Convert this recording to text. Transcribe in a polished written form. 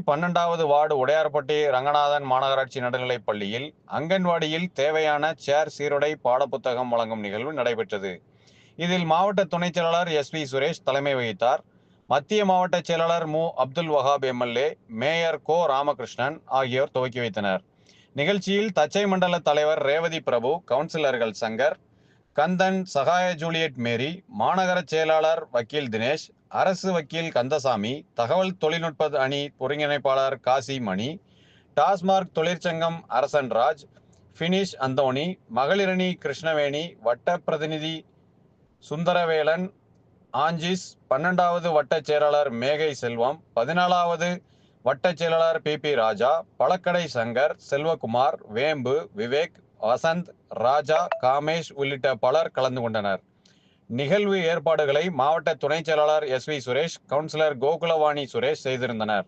12வது வார்டு உடையார்பட்டி ரங்கநாதன் மாநகராட்சி நடுநிலைப் பள்ளியில் அங்கன்வாடியில் தேவையான சேர் சீருடை பாடப்புத்தகம் வழங்கும் நிகழ்வு நடைபெற்றது. இதில் மாவட்ட துணைச் செயலாளர் SP சுரேஷ் தலைமை வகித்தார். மத்திய மாவட்ட செயலாளர் மு. அப்துல் வஹாப் MLA, மேயர் கோ. ராமகிருஷ்ணன் ஆகியோர் துவக்கி வைத்தனர். நிகழ்ச்சியில் தச்சை மண்டல தலைவர் ரேவதி பிரபு, கவுன்சிலர்கள் சங்கர், கந்தன், சகாய ஜூலியட் மேரி, மாநகர செயலாளர் வக்கீல் தினேஷ், அரசு வக்கீல் கந்தசாமி, தகவல் தொழில்நுட்ப அணி ஒருங்கிணைப்பாளர் காசி மணி, டாஸ்மார்க் தொழிற்சங்கம் அரசன்ராஜ், பினிஷ் அந்தோணி, மகளிரணி கிருஷ்ணவேணி, வட்ட பிரதிநிதி சுந்தரவேலன், ஆஞ்சிஸ், 12வது வட்டச் செயலாளர் மேகை செல்வம், 14வது வட்டச் செயலாளர் PP ராஜா, பழக்கடை சங்கர், செல்வகுமார், வேம்பு, விவேக், வசந்த், ராஜா, காமேஷ் உள்ளிட்ட பலர் கலந்து கொண்டனர். நிகழ்வு ஏற்பாடுகளை மாவட்ட துணைச் செயலாளர் SV சுரேஷ், கவுன்சிலர் கோகுலவாணி சுரேஷ் செய்திருந்தனர்.